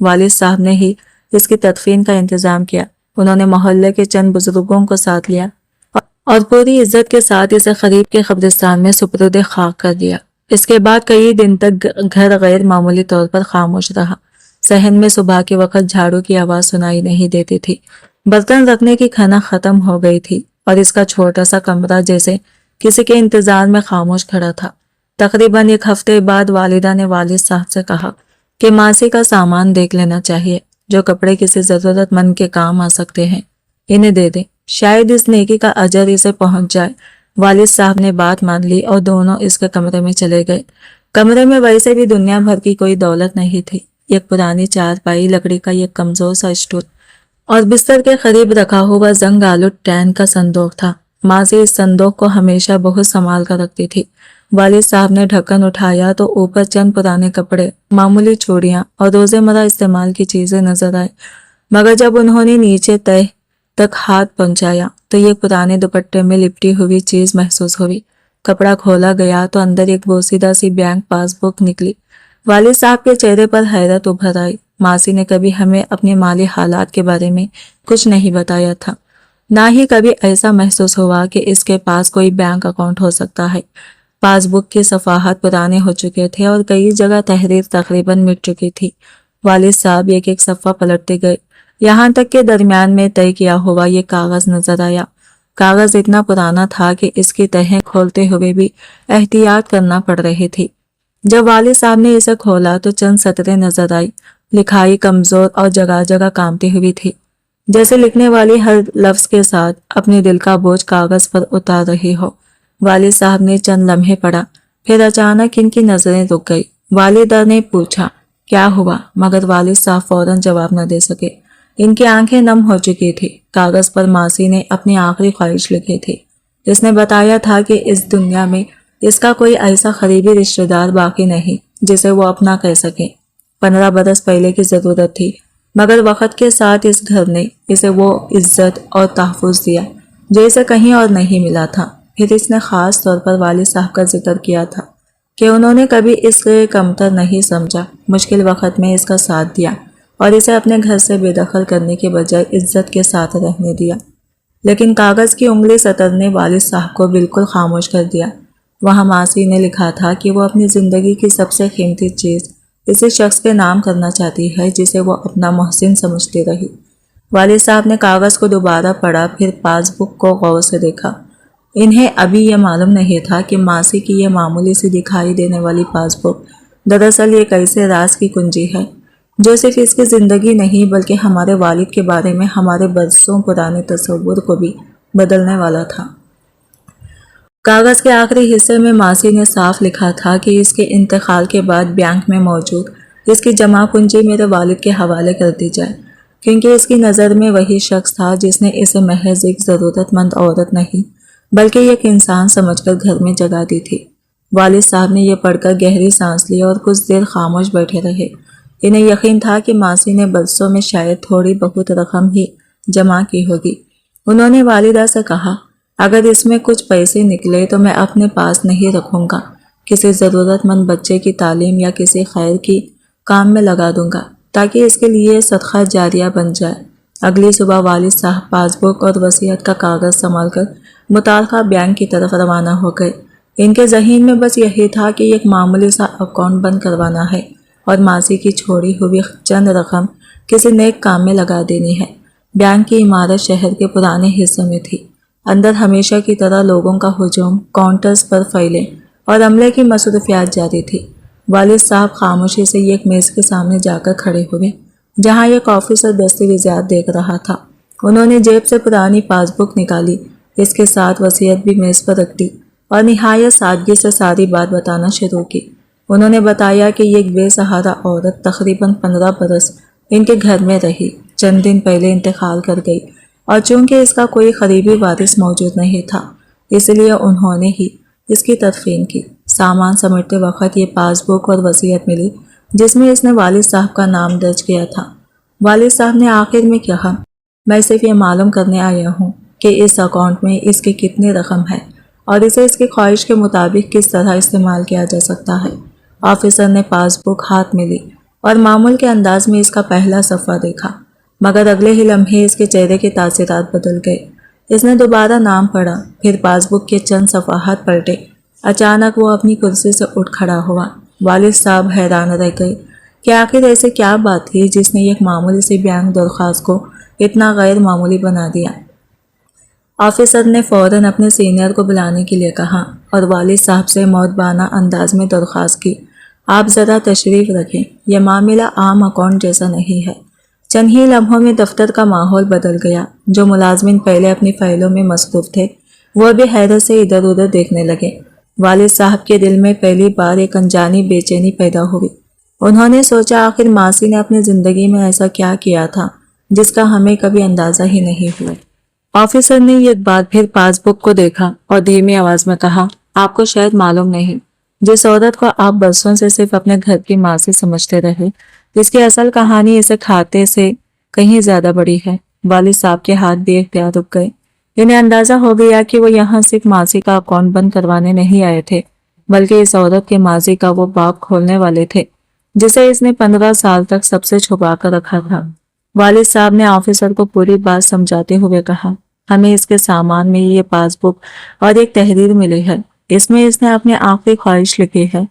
والد صاحب نے ہی اس کی تدفین کا انتظام کیا۔ انہوں نے محلے کے چند بزرگوں کو ساتھ لیا اور پوری عزت کے ساتھ اسے قریب کے قبرستان میں سپرد خاک کر دیا۔ اس کے بعد کئی دن تک گھر غیر معمولی طور پر خاموش رہا۔ صحن میں صبح کے وقت جھاڑو کی آواز سنائی نہیں دیتی تھی، برتن رکھنے کی کھنا ختم ہو گئی تھی اور اس کا چھوٹا سا کمرہ جیسے کسی کے انتظار میں خاموش کھڑا تھا۔ تقریباً ایک ہفتے بعد والدہ نے والد صاحب سے کہا کہ ماسی کا سامان دیکھ لینا چاہیے، جو کپڑے کسی ضرورت مند کے کام آ سکتے ہیں انہیں دے دیں، شاید اس نیکی کا اجر اسے پہنچ جائے۔ والد صاحب نے بات مان لی اور دونوں اس کے کمرے میں چلے گئے۔ کمرے میں ویسے بھی دنیا بھر کی کوئی دولت نہیں تھی، ایک پرانی چارپائی، لکڑی کا ایک کمزور سا اسٹول اور بستر کے قریب رکھا ہوا زنگ آلود ٹین کا صندوق تھا۔ ماسی اس صندوق کو ہمیشہ بہت سنبھال کر رکھتی تھی۔ والد صاحب نے ڈھکن اٹھایا تو اوپر چند پرانے کپڑے، معمولی چوڑیاں اور روزمرہ استعمال کی چیزیں نظر آئے، مگر جب انہوں نے نیچے تہہ تک ہاتھ پہنچایا تو ایک پرانے دوپٹے میں لپٹی ہوئی چیز محسوس ہوئی۔ کپڑا کھولا گیا تو اندر ایک بوسیدہ سی بینک پاس بک نکلی۔ والد صاحب کے چہرے پر حیرت ابھر آئی۔ ماسی نے کبھی ہمیں اپنے مالی حالات کے بارے میں کچھ نہیں بتایا تھا، نہ ہی کبھی ایسا محسوس ہوا کہ اس کے پاس کوئی بینک اکاؤنٹ ہو سکتا ہے۔ پاس بک کے صفحات پرانے ہو چکے تھے اور کئی جگہ تحریر تقریباً مٹ چکی تھی۔ والد صاحب ایک ایک صفحہ پلٹتے گئے، یہاں تک کہ درمیان میں طے کیا ہوا یہ کاغذ نظر آیا۔ کاغذ اتنا پرانا تھا کہ اس کی تہیں کھولتے ہوئے بھی احتیاط کرنا پڑ رہی تھی۔ جب والد صاحب نے اسے کھولا تو چند سطریں نظر آئی۔ لکھائی کمزور اور جگہ جگہ کامتی ہوئی تھی، جیسے لکھنے والی ہر لفظ کے ساتھ اپنے دل کا بوجھ کاغذ پر اتار رہی ہو۔ والد صاحب نے چند لمحے پڑھا، پھر اچانک ان کی نظریں رک گئی۔ والدہ نے پوچھا کیا ہوا، مگر والد صاحب فوراً جواب نہ دے سکے۔ ان کی آنکھیں نم ہو چکی تھی۔ کاغذ پر ماسی نے اپنی آخری خواہش لکھی تھی۔ اس نے بتایا تھا کہ اس دنیا میں اس کا کوئی ایسا قریبی رشتہ دار باقی نہیں جسے وہ اپنا کہہ سکے۔ 15 برس پہلے کی ضرورت تھی، مگر وقت کے ساتھ اس گھر نے اسے وہ عزت اور تحفظ دیا جو اسے کہیں اور نہیں ملا تھا۔ پھر اس نے خاص طور پر والد صاحب کا ذکر کیا تھا کہ انہوں نے کبھی اس کے کمتر نہیں سمجھا، مشکل وقت میں اس کا ساتھ دیا اور اسے اپنے گھر سے بے دخل کرنے کے بجائے عزت کے ساتھ رہنے دیا۔ لیکن کاغذ کی انگلی سطر نے والد صاحب کو بالکل خاموش کر دیا۔ وہاں ماسی نے لکھا تھا کہ وہ اپنی زندگی کی سب سے قیمتی چیز اسی شخص کے نام کرنا چاہتی ہے جسے وہ اپنا محسن سمجھتی رہی۔ والد صاحب نے کاغذ کو دوبارہ پڑھا، پھر پاس بک کو غور سے دیکھا۔ انہیں ابھی یہ معلوم نہیں تھا کہ ماسی کی یہ معمولی سی دکھائی دینے والی پاس بک دراصل ایک ایسے راز کی کنجی ہے جو صرف اس کی زندگی نہیں بلکہ ہمارے والد کے بارے میں ہمارے برسوں پرانے تصور کو بھی بدلنے والا تھا۔ کاغذ کے آخری حصے میں ماسی نے صاف لکھا تھا کہ اس کے انتقال کے بعد بینک میں موجود اس کی جمع کنجی میرے والد کے حوالے کر دی جائے، کیونکہ اس کی نظر میں وہی شخص تھا جس نے اسے محض ایک ضرورت مند عورت نہیں بلکہ ایک انسان سمجھ کر گھر میں جگہ دی تھی۔ والد صاحب نے یہ پڑھ کر گہری سانس لی اور کچھ دیر خاموش بیٹھے رہے۔ انہیں یقین تھا کہ ماسی نے برسوں میں شاید تھوڑی بہت رقم ہی جمع کی ہوگی۔ انہوں نے والدہ سے کہا اگر اس میں کچھ پیسے نکلے تو میں اپنے پاس نہیں رکھوں گا، کسی ضرورت مند بچے کی تعلیم یا کسی خیر کی کام میں لگا دوں گا تاکہ اس کے لیے صدقہ جاریہ بن جائے۔ اگلی صبح والد صاحب پاس بک اور وصیت کا کاغذ سنبھال کر متعلقہ بینک کی طرف روانہ ہو گئے۔ ان کے ذہن میں بس یہی تھا کہ ایک معمولی سا اکاؤنٹ بند کروانا ہے اور ماسی کی چھوڑی ہوئی چند رقم کسی نیک کام میں لگا دینی ہے۔ بینک کی عمارت شہر کے پرانے حصے میں تھی۔ اندر ہمیشہ کی طرح لوگوں کا ہجوم کاؤنٹرز پر پھیلے اور عملے کی مصروفیات جاری تھی۔ والد صاحب خاموشی سے ایک میز کے سامنے جا کر کھڑے ہوئے جہاں ایک آفیسر دستاویزات دیکھ رہا تھا۔ انہوں نے جیب سے پرانی پاس بک نکالی، اس کے ساتھ وصیت بھی میز پر رکھ دی اور نہایت سادگی سے ساری بات بتانا شروع کی۔ انہوں نے بتایا کہ ایک بے سہارا عورت تقریباً 15 برس ان کے گھر میں رہی، چند دن پہلے انتقال کر گئی اور چونکہ اس کا کوئی قریبی وارث موجود نہیں تھا اس لیے انہوں نے ہی اس کی تدفین کی۔ سامان سمیٹتے وقت یہ پاس بک اور وصیت ملی جس میں اس نے والد صاحب کا نام درج کیا تھا۔ والد صاحب نے آخر میں کہا میں صرف یہ معلوم کرنے آیا ہوں کہ اس اکاؤنٹ میں اس کی کتنی رقم ہے اور اسے اس کی خواہش کے مطابق کس طرح استعمال کیا جا سکتا ہے۔ آفیسر نے پاس بک ہاتھ میں لی، اور معمول کے انداز میں اس کا پہلا صفحہ دیکھا، مگر اگلے ہی لمحے اس کے چہرے کے تاثرات بدل گئے۔ اس نے دوبارہ نام پڑھا، پھر پاس بک کے چند صفحات پلٹے۔ اچانک وہ اپنی کرسی سے اٹھ کھڑا ہوا۔ والد صاحب حیران رہ گئے کہ آخر ایسے کیا بات تھی جس نے ایک معمولی سی بینک درخواست کو اتنا غیر معمولی بنا دیا۔ آفیسر نے فوراً اپنے سینئر کو بلانے کے لیے کہا اور والد صاحب سے مؤدبانہ انداز میں درخواست کی، آپ ذرا تشریف رکھیں، یہ معاملہ عام اکاؤنٹ جیسا نہیں ہے۔ چند ہی لمحوں میں دفتر کا ماحول بدل گیا۔ جو ملازمین پہلے اپنی فائلوں میں مصروف تھے وہ بھی حیرت سے ادھر ادھر دیکھنے لگے۔ والد صاحب کے دل میں پہلی بار ایک انجانی بے چینی پیدا ہوئی۔ انہوں نے سوچا آخر ماسی نے اپنی زندگی میں ایسا کیا کیا تھا جس کا ہمیں کبھی اندازہ ہی نہیں ہوا۔ آفیسر نے ایک بار پھر پاس بک کو دیکھا اور دھیمی آواز میں کہا، آپ کو شاید معلوم نہیں، جس عورت کو آپ برسوں سے صرف اپنے گھر کی ماسی سمجھتے رہے، اس کی اصل کہانی اسے کھاتے سے کہیں زیادہ بڑی ہے۔ والد صاحب کے ہاتھ بھی اختیار رک گئے۔ انہیں اندازہ ہو گیا کہ وہ یہاں صرف ماسی کا اکاؤنٹ بند کروانے نہیں آئے تھے، بلکہ اس عورت کے ماضی کا وہ باب کھولنے والے تھے جسے اس نے 15 سال تک سب سے چھپا کر رکھا تھا۔ والد صاحب نے آفیسر کو پوری بات سمجھاتے ہوئے کہا، ہمیں اس کے سامان میں یہ پاس بک اور ایک تحریر ملی ہے۔ اس میں اس نے اپنی آخری خواہش لکھی ہے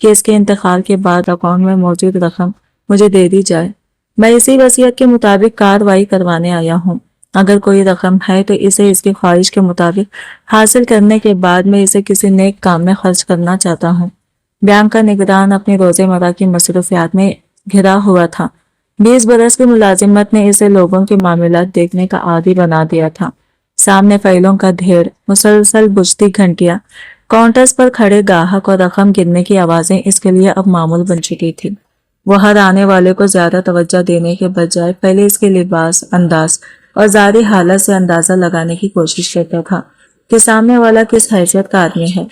کہ اس کے انتقال کے بعد اکاؤنٹ میں موجود رقم مجھے دے دی جائے۔ میں اسی وصیت کے مطابق کارروائی کروانے آیا ہوں۔ اگر کوئی رقم ہے تو اسے اس کی خواہش کے مطابق حاصل کرنے کے بعد میں اسے کسی نیک کام میں خرچ کرنا چاہتا ہوں۔ بینک کا نگران اپنی روزمرہ کی مصروفیات میں گھرا ہوا تھا۔ 20 برس کی ملازمت نے اسے لوگوں کے معاملات دیکھنے کا عادی بنا دیا تھا۔ سامنے فائلوں کا ڈھیر، مسلسل بجتی گھنٹیاں، کاؤنٹرز پر کھڑے گاہک اور رقم گننے کی آوازیں اس کے لیے اب معمول بن چکی تھی۔ وہ ہر آنے والے کو زیادہ توجہ دینے کے بجائے پہلے اس کے لباس، انداز اور ظاہری حالت سے اندازہ لگانے کی کوشش کرتا تھا کہ سامنے والا کس حیثیت کا آدمی ہے۔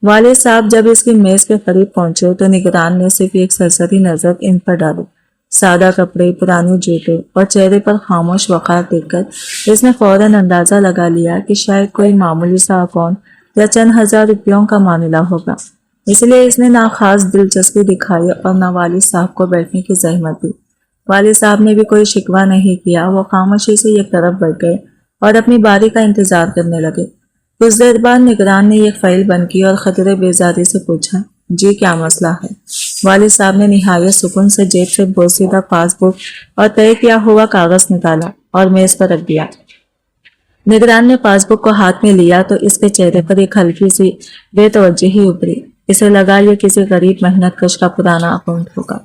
والد صاحب جب اس کی میز کے قریب پہنچے تو نگران نے صرف ایک سرسری نظر ان پر ڈالی۔ سادہ کپڑے، پرانے جوتے اور چہرے پر خاموش وقار دیکھ کر اس نے فوراً اندازہ لگا لیا کہ شاید کوئی معمولی سا اکاؤنٹ یا چند ہزار روپیوں کا معاملہ ہوگا۔ اس لیے اس نے نہ خاص دلچسپی دکھائی اور نہ والد صاحب کو بیٹھنے کی زحمت دی۔ والد صاحب نے بھی کوئی شکوہ نہیں کیا۔ وہ خاموشی سے ایک طرف بیٹھ گئے اور اپنی باری کا انتظار کرنے لگے۔ کچھ دیر بعد نگران نے ایک فائل بند کی اور خطرے بیزاری سے پوچھا، جی کیا مسئلہ ہے؟ والد صاحب نے نہایت سکون سے جیب سے بوسیدہ پاس بک اور طے کیا ہوا کاغذ نکالا اور میز پر رکھ دیا۔ نگران نے پاس بک کو ہاتھ میں لیا تو اس کے چہرے پر ایک ہلکی سی بے توجہی ابھری۔ اسے لگا یہ کسی غریب محنت کش کا پرانا اکاؤنٹ ہوگا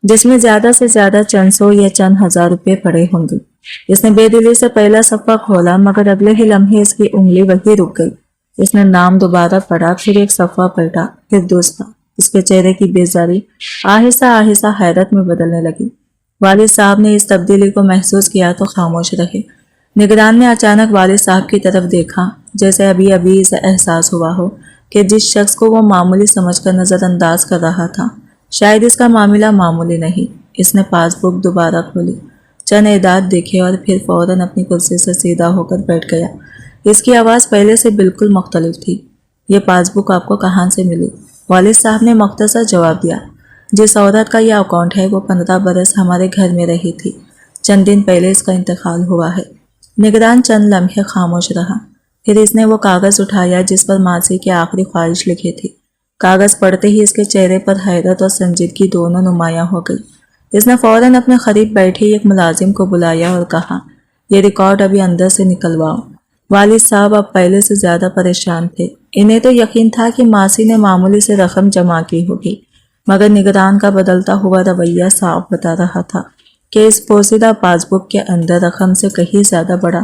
جس میں زیادہ سے زیادہ چند سو یا چند ہزار روپے پڑے ہوں گے۔ اس نے بے دلی سے پہلا صفحہ کھولا، مگر اگلے ہی لمحے اس کی انگلی وہیں رک گئی۔ اس نے نام دوبارہ پڑھا، پھر ایک صفحہ پلٹا، پھر دوسرا۔ اس کے چہرے کی بیزاری آہستہ آہستہ حیرت میں بدلنے لگی۔ والد صاحب نے اس تبدیلی کو محسوس کیا تو خاموش رہے۔ نگران نے اچانک والد صاحب کی طرف دیکھا، جیسے ابھی ابھی اسے احساس ہوا ہو کہ جس شخص کو وہ معمولی سمجھ کر نظر انداز کر رہا تھا شاید اس کا معاملہ معمولی نہیں۔ اس نے پاس بک دوبارہ کھولی، چند اعداد دیکھے اور پھر فوراً اپنی کرسی سے سیدھا ہو کر بیٹھ گیا۔ اس کی آواز پہلے سے بالکل مختلف تھی۔ یہ پاس بک آپ کو کہاں سے ملی؟ والد صاحب نے مختصر جواب دیا، جس عورت کا یہ اکاؤنٹ ہے وہ 15 برس ہمارے گھر میں رہی تھی۔ چند دن پہلے اس کا انتقال ہوا ہے۔ نگران چند لمحے خاموش رہا، پھر اس نے وہ کاغذ اٹھایا جس پر ماسی کی آخری خواہش لکھی تھی۔ کاغذ پڑھتے ہی اس کے چہرے پر حیرت اور سنجیدگی دونوں نمایاں ہو گئی۔ اس نے فوراً اپنے قریب بیٹھے ایک ملازم کو بلایا اور کہا، یہ ریکارڈ ابھی اندر سے نکلواؤ۔ والد صاحب اب پہلے سے زیادہ پریشان تھے۔ انہیں تو یقین تھا کہ ماسی نے معمولی سے رقم جمع کی ہوگی، مگر نگران کا بدلتا ہوا رویہ صاف بتا رہا تھا کہ اس پوشیدہ پاس بک کے اندر رقم سے کہیں زیادہ بڑا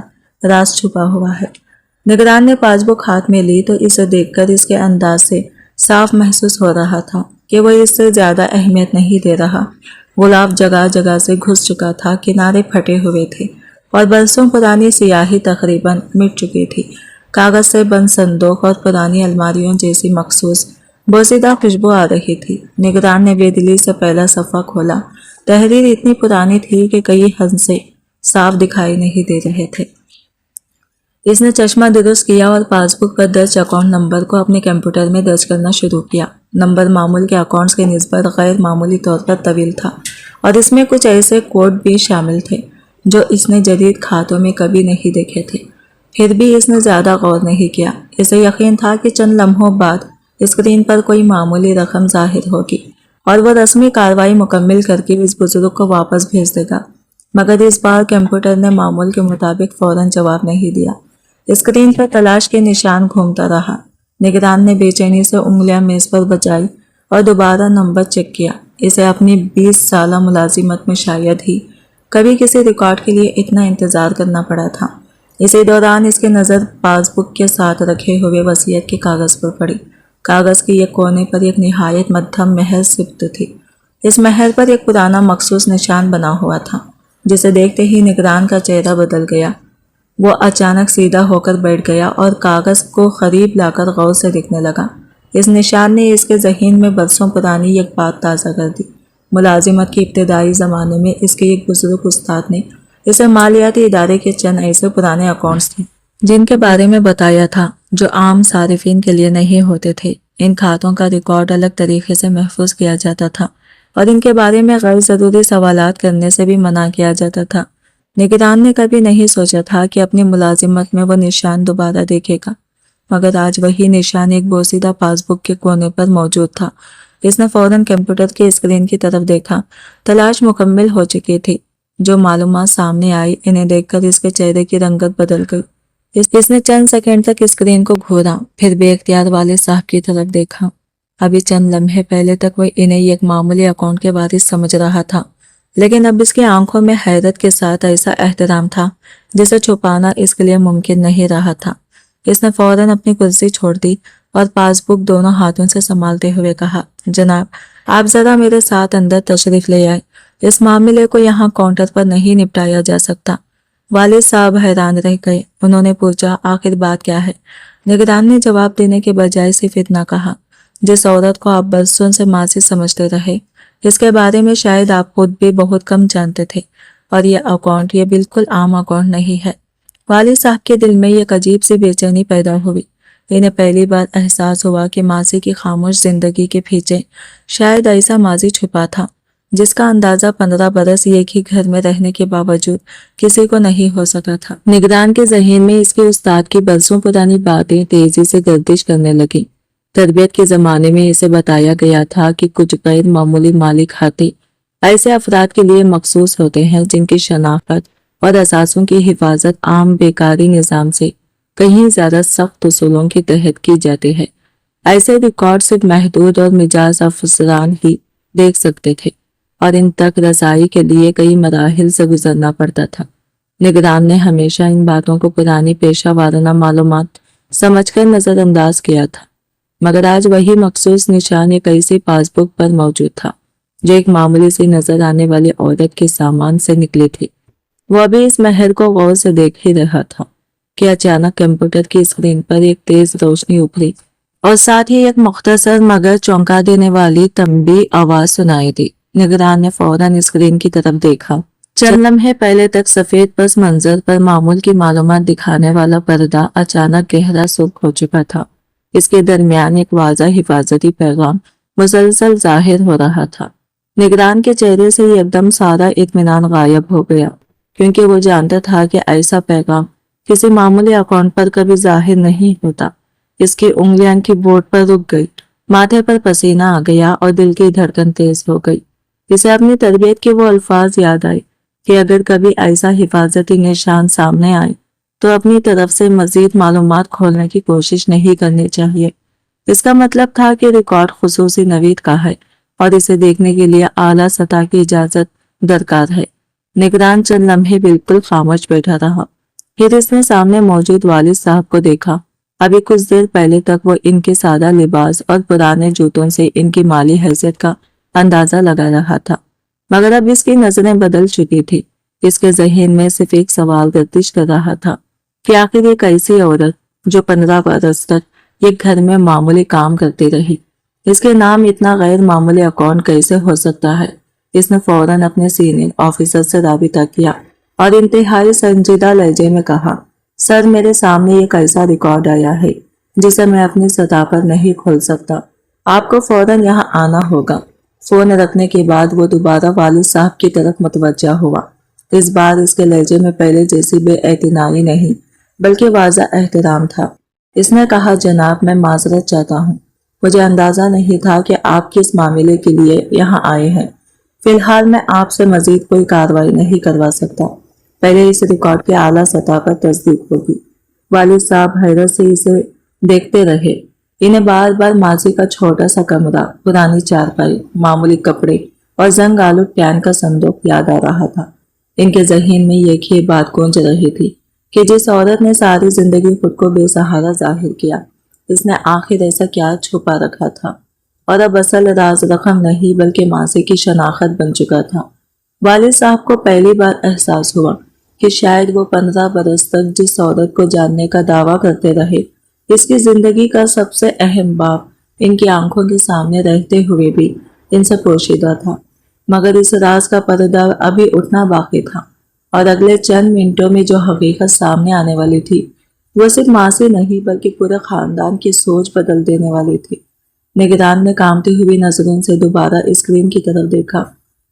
راز چھپا ہوا ہے۔ نگران نے پاس بک ہاتھ میں لی تو اسے دیکھ کر اس کے انداز سے صاف محسوس ہو رہا تھا کہ وہ اس سے زیادہ اہمیت نہیں دے رہا۔ غلاف جگہ جگہ سے گھس چکا تھا، کنارے پھٹے ہوئے تھے اور برسوں پرانی سیاہی تقریباً مٹ چکی تھی۔ کاغذ سے بند صندوق اور پرانی الماریوں جیسی مخصوص بوسیدہ خوشبو آ رہی تھی۔ نگران نے بے دلی سے پہلا صفحہ کھولا۔ تحریر اتنی پرانی تھی کہ کئی ہندسے صاف دکھائی نہیں دے رہے تھے۔ اس نے چشمہ درست کیا اور پاس بک پر درج اکاؤنٹ نمبر کو اپنے کمپیوٹر میں درج کرنا شروع کیا۔ نمبر معمول کے اکاؤنٹس کے نسبت غیر معمولی طور پر طویل تھا اور اس میں کچھ ایسے کوڈ بھی شامل تھے جو اس نے جدید کھاتوں میں کبھی نہیں دیکھے تھے۔ پھر بھی اس نے زیادہ غور نہیں کیا۔ اسے یقین تھا کہ چند لمحوں بعد اسکرین پر کوئی معمولی رقم ظاہر ہوگی اور وہ رسمی کارروائی مکمل کر کے اس بزرگ کو واپس بھیج دے گا، مگر اس بار کمپیوٹر نے معمول کے مطابق فوراً جواب نہیں دیا۔ اسکرین پر تلاش کے نشان گھومتا رہا۔ نگران نے بے چینی سے انگلیاں میز پر بجائی اور دوبارہ نمبر چیک کیا۔ اسے اپنی 20 سالہ ملازمت میں شاید ہی کبھی کسی ریکارڈ کے لیے اتنا انتظار کرنا پڑا تھا۔ اسی دوران اس کی نظر پاس بک کے ساتھ رکھے ہوئے وصیت کے کاغذ پر پڑی۔ کاغذ کے ایک کونے پر ایک نہایت مدھم مہر سبت تھی۔ اس مہر پر ایک پرانا مخصوص نشان بنا ہوا تھا، جسے دیکھتے ہی نگران کا چہرہ بدل گیا۔ وہ اچانک سیدھا ہو کر بیٹھ گیا اور کاغذ کو قریب لا کر غور سے دیکھنے لگا۔ اس نشان نے اس کے ذہن میں برسوں پرانی ایک بات تازہ کر دی۔ ملازمت کے ابتدائی زمانے میں اس کے ایک بزرگ استاد نے اسے مالیاتی ادارے کے چند ایسے پرانے اکاؤنٹس تھے جن کے بارے میں بتایا تھا جو عام صارفین کے لیے نہیں ہوتے تھے۔ ان کھاتوں کا ریکارڈ الگ طریقے سے محفوظ کیا جاتا تھا اور ان کے بارے میں غیر ضروری سوالات کرنے سے بھی منع کیا جاتا تھا۔ نگران نے کبھی نہیں سوچا تھا کہ اپنی ملازمت میں وہ نشان دوبارہ دیکھے گا، مگر آج وہی نشان ایک بوسیدہ پاس بک کے کونے پر موجود تھا۔ اس نے فوراً کمپیوٹر کی اسکرین کی طرف دیکھا۔ تلاش مکمل ہو چکی تھی۔ جو معلومات سامنے آئی انہیں دیکھ کر اس کے چہرے کی رنگت بدل گئی۔ اس نے چند سیکنڈ تک اسکرین کو گھورا، پھر بے اختیار والد صاحب کی طرف دیکھا۔ ابھی چند لمحے پہلے تک وہ انہیں ایک معمولی اکاؤنٹ کے وارث سمجھ رہا تھا، لیکن اب اس کی آنکھوں میں حیرت کے ساتھ ایسا احترام تھا جسے چھپانا اس کے لیے ممکن نہیں رہا تھا۔ اس نے فوراً اپنی کرسی چھوڑ دی اور پاس بک دونوں ہاتھوں سے سنبھالتے ہوئے کہا، جناب آپ ذرا میرے ساتھ اندر تشریف لے آئے۔ اس معاملے کو یہاں کاؤنٹر پر نہیں نپٹایا جا سکتا۔ والد صاحب حیران رہ گئے۔ انہوں نے پوچھا، آخر بات کیا ہے؟ نگران نے جواب دینے کے بجائے صرف اتنا کہا، جس عورت کو آپ برسوں سے ماضی سمجھتے رہے، اس کے بارے میں شاید آپ خود بھی بہت کم جانتے تھے، اور یہ بالکل عام اکاؤنٹ نہیں ہے۔ والد صاحب کے دل میں ایک عجیب سی بے چینی پیدا ہوئی۔ انہیں پہلی بار احساس ہوا کہ ماضی کی خاموش زندگی کے پیچھے شاید ایسا ماضی چھپا تھا جس کا اندازہ 15 برس ایک ہی گھر میں رہنے کے باوجود کسی کو نہیں ہو سکا تھا۔ نگران کے ذہن میں اس کے استاد کی برسوں پرانی باتیں تیزی سے گردش کرنے لگیں۔ تربیت کے زمانے میں اسے بتایا گیا تھا کہ کچھ غیر معمولی مالی کھاتے ایسے افراد کے لیے مخصوص ہوتے ہیں جن کی شناخت اور اثاثوں کی حفاظت عام بیکاری نظام سے کہیں زیادہ سخت اصولوں کے تحت کی جاتی ہے۔ ایسے ریکارڈ صرف محدود اور مجاز افسران ہی دیکھ سکتے تھے اور ان تک رسائی کے لیے کئی مراحل سے گزرنا پڑتا تھا۔ نگران نے ہمیشہ ان باتوں کو پرانی پیشہ وارانہ معلومات سمجھ کر نظر انداز کیا تھا، مگر آج وہی مخصوص نشان ایک ایسی پاس بک پر موجود تھا جو ایک معمولی سی نظر آنے والی عورت کے سامان سے نکلی تھی۔ وہ ابھی اس مہر کو غور سے دیکھ ہی رہا تھا کہ اچانک کمپیوٹر کی اسکرین پر ایک تیز روشنی ابھری اور ساتھ ہی ایک مختصر مگر چونکا دینے والی تنبیہ آواز سنائی دی۔ نگران نے فوراً اسکرین کی طرف دیکھا۔ چند لمحے پہلے تک سفید پس منظر پر معمول کی معلومات دکھانے والا پردہ اچانک گہرا سرخ ہو چکا تھا۔ اس کے درمیان ایک واضح حفاظتی پیغام مسلسل ظاہر ہو رہا تھا۔ نگران کے چہرے سے ایک دم سارا اطمینان غائب ہو گیا، کیونکہ وہ جانتا تھا کہ ایسا پیغام کسی معمولی اکاؤنٹ پر کبھی ظاہر نہیں ہوتا۔ اس کی انگلیاں کی بورڈ پر رک گئی، ماتھے پر پسینہ آ گیا اور دل کی دھڑکن تیز ہو گئی۔ اسے اپنی تربیت کے وہ الفاظ یاد آئے کہ اگر کبھی ایسا حفاظتی نشان سامنے آئے تو اپنی طرف سے مزید معلومات کھولنے کی کوشش نہیں کرنی چاہیے۔ اس کا مطلب تھا کہ ریکارڈ خصوصی نوید کا ہے اور اسے دیکھنے کے لیے اعلیٰ سطح کی اجازت درکار ہے۔ نگران چند لمحے بالکل خاموش بیٹھا رہا، پھر اس نے سامنے موجود والد صاحب کو دیکھا۔ ابھی کچھ دیر پہلے تک وہ ان کے سادہ لباس اور پرانے جوتوں سے ان کی مالی حیثیت کا اندازہ لگا رہا تھا، مگر اب اس کی نظریں بدل چکی تھی۔ اس کے ذہن میں صرف ایک سوال گردش کر رہا تھا کہ آخر ایک ایسی عورت جو 15 برس تک ایک گھر میں معمولی کام کرتی رہی، اس کے نام اتنا غیر معمولی اکاؤنٹ کیسے ہو سکتا ہے؟ اس نے فوراً اپنے سینئر آفیسر سے رابطہ کیا اور انتہائی سنجیدہ لہجے میں کہا، سر میرے سامنے ایک ایسا ریکارڈ آیا ہے جسے میں اپنی سطح پر نہیں کھول سکتا۔ آپ کو فوراً یہاں آنا ہوگا۔ فون رکھنے کے بعد وہ دوبارہ والد صاحب کی طرف متوجہ ہوا۔ اس بار اس کے لہجے میں پہلے جیسی بے اعتنائی نہیں بلکہ واضح احترام تھا۔ اس نے کہا جناب میں معذرت چاہتا ہوں، مجھے اندازہ نہیں تھا کہ آپ کس معاملے کے لیے یہاں آئے ہیں۔ فی الحال میں آپ سے مزید کوئی کارروائی نہیں کروا سکتا، پہلے اس ریکارڈ کے اعلیٰ سطح پر تصدیق ہوگی۔ والد صاحب حیرت سے اسے دیکھتے رہے۔ انہیں بار بار ماضی کا چھوٹا سا کمرہ، پرانی چارپائی، معمولی کپڑے اور زنگ آلود پین کا صندوق یاد آ رہا تھا۔ ان کے ذہن میں ایک ہی بات گونج رہی تھی کہ جس عورت نے ساری زندگی خود کو بے سہارا ظاہر کیا، اس نے آخر ایسا کیا چھپا رکھا تھا، اور اب اصل راز رقم نہیں بلکہ ماضی کی شناخت بن چکا تھا۔ والد صاحب کو پہلی بار احساس ہوا کہ شاید وہ 15 برس تک جس عورت کو جاننے کا دعویٰ کرتے رہے، اس کی زندگی کا سب سے اہم باب ان کی آنکھوں کے سامنے رہتے ہوئے بھی ان سے پوشیدہ تھا، مگر اس راز کا پردہ ابھی اٹھنا باقی تھا، اور اگلے چند منٹوں میں جو حقیقت سامنے آنے والی تھی وہ صرف ماں سے نہیں بلکہ پورے خاندان کی سوچ بدل دینے والی تھی۔ نگران نے کانپتی ہوئی نظروں سے دوبارہ اسکرین کی طرف دیکھا۔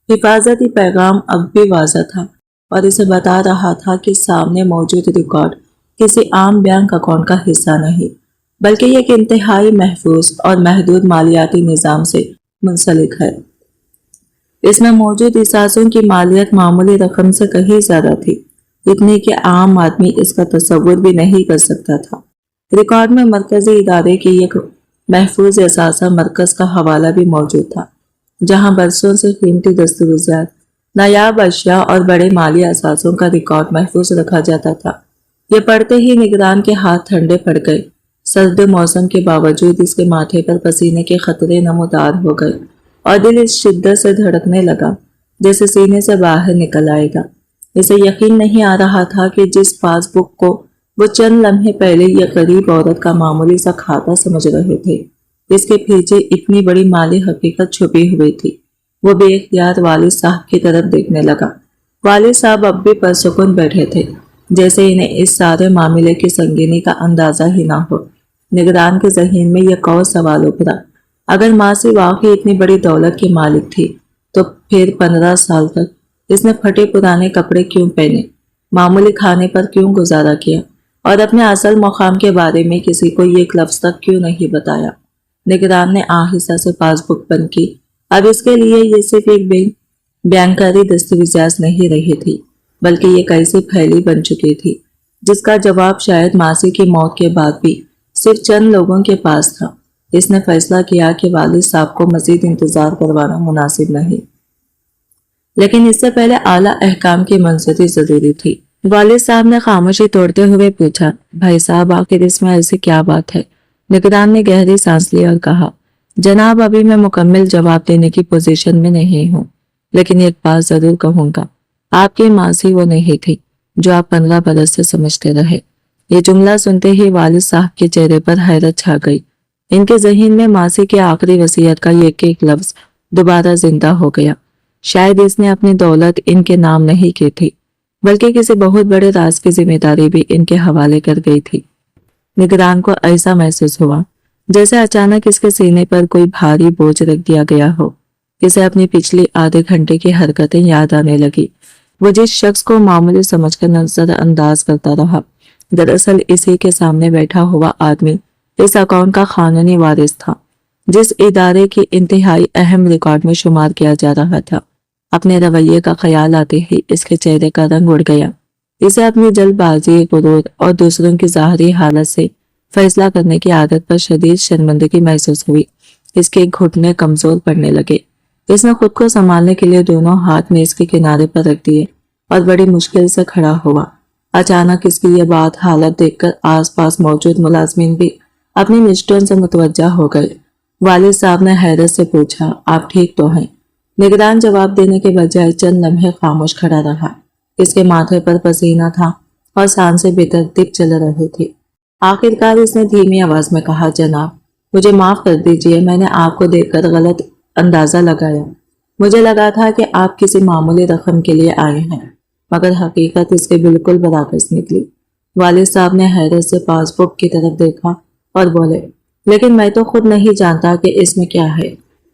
حفاظتی پیغام اب بھی واضح تھا اور اسے بتا رہا تھا کہ سامنے موجود ریکارڈ کسی عام بینک اکاؤنٹ کا حصہ نہیں بلکہ ایک انتہائی محفوظ اور محدود مالیاتی نظام سے منسلک ہے۔ اس میں موجود اثاثوں کی مالیت معمولی رقم سے کہیں زیادہ تھی، اتنی کہ عام آدمی اس کا تصور بھی نہیں کر سکتا تھا۔ ریکارڈ میں مرکزی ادارے کی ایک محفوظ اثاثہ مرکز کا حوالہ بھی موجود تھا، جہاں برسوں سے قیمتی دستاویزات، نایاب اشیاء اور بڑے مالی اثاثوں کا ریکارڈ محفوظ رکھا جاتا تھا۔ یہ پڑھتے ہی نگران کے ہاتھ ٹھنڈے پڑ گئے۔ سرد موسم کے باوجود اس کے ماتھے پر پسینے کے خطرے نمودار ہو گئے اور دل اس شدت سے دھڑکنے لگا جیسے سینے سے باہر نکل آئے گا۔ اسے یقین نہیں آ رہا تھا کہ جس پاس بک کو وہ چند لمحے پہلے یہ غریب عورت کا معمولی سا کھاتا سمجھ رہے تھے، اس کے پیچھے اتنی بڑی مالی حقیقت چھپی ہوئی تھی۔ وہ بے اختیار والد صاحب کی طرف دیکھنے لگا۔ والد صاحب اب بھی پرسکون بیٹھے تھے، جیسے انہیں اس سارے معاملے کی سنگینی کا اندازہ ہی نہ ہو۔ نگران کے ذہن میں یہ قوس سوال ابھرا، اگر ماسی واقعی اتنی بڑی دولت کی مالک تھی تو پھر 15 سال تک اس نے پھٹے پرانے کپڑے کیوں پہنے، معمولی کھانے پر کیوں گزارا کیا، اور اپنے اصل مقام کے بارے میں کسی کو ایک لفظ تک کیوں نہیں بتایا۔ نگران نے آہستہ سے پاس بک بند کی۔ اب اس کے لیے یہ صرف ایک بیانکاری دستاویزات نہیں رہی تھی بلکہ یہ ایسی پھیلی بن چکی تھی جس کا جواب شاید ماسی کی موت کے بعد بھی صرف چند لوگوں کے پاس تھا۔ اس نے فیصلہ کیا کہ والد صاحب کو مزید انتظار کروانا مناسب نہیں، لیکن اس سے پہلے اعلیٰ احکام کی منظوری ضروری تھی۔ والد صاحب نے خاموشی توڑتے ہوئے پوچھا، بھائی صاحب آخر اس میں ایسی کیا بات ہے؟ نگران نے گہری سانس لی اور کہا، جناب ابھی میں مکمل جواب دینے کی پوزیشن میں نہیں ہوں، لیکن ایک بات ضرور کہوں گا، آپ کی ماسی وہ نہیں تھی جو آپ 15 برس سے سمجھتے رہے۔ یہ جملہ سنتے ہی والد صاحب کے چہرے پر حیرت چھا گئی۔ ان کے ذہن میں ماسی کی آخری وصیت کا ایک ایک لفظ دوبارہ زندہ ہو گیا۔ شاید اس نے اپنی دولت ان کے نام نہیں کی تھی بلکہ کسی بہت بڑے راز کی ذمہ داری بھی ان کے حوالے کر گئی تھی۔ نگران کو ایسا محسوس ہوا جیسے اچانک اس کے سینے پر کوئی بھاری بوجھ رکھ دیا گیا ہو۔ اسے اپنی پچھلی آدھے گھنٹے کی حرکتیں یاد آنے لگی۔ وہ جس شخص کو معمولی سمجھ کر نظر انداز کرتا رہا، دراصل اسی کے سامنے بیٹھا ہوا آدمی اس اکاؤنٹ کا قانونی وارث تھا، جس ادارے کی انتہائی اہم ریکارڈ میں شمار کیا جا رہا تھا۔ اپنے رویے کا خیال آتے ہی اس کے چہرے کا رنگ اڑ گیا۔ اسے اپنی جلد بازی، غرور اور دوسروں کی ظاہری حالت سے فیصلہ کرنے کی عادت پر شدید شرمندگی محسوس ہوئی۔ اس کے گھٹنے کمزور پڑنے لگے۔ اس نے خود کو سنبھالنے کے لیے دونوں ہاتھ میز کے کنارے پر رکھ دیے اور بڑی مشکل سے کھڑا ہوا۔ اچانک اس کی یہ بات حالت دیکھ کر آس پاس موجود ملازمین بھی اپنی نشتوں سے متوجہ ہو گئے۔ والد صاحب نے حیرت سے پوچھا، آپ ٹھیک تو ہیں؟ نگران جواب دینے کے بجائے چند لمحے خاموش کھڑا رہا۔ اس کے ماتھے پر پسینہ تھا اور سانسیں بے ترتیب چل رہی تھی۔ آخرکار اس نے دھیمی آواز میں کہا، جناب مجھے معاف کر دیجئے، میں نے آپ کو دیکھ کر غلط اندازہ لگایا۔ مجھے لگا تھا کہ آپ کسی معمولی رقم کے لیے آئے ہیں، مگر حقیقت اس کے بالکل برعکس نکلی۔ والد صاحب نے حیرت سے پاس بک کی طرف دیکھا اور بولے، لیکن میں تو خود نہیں جانتا کہ اس میں کیا ہے۔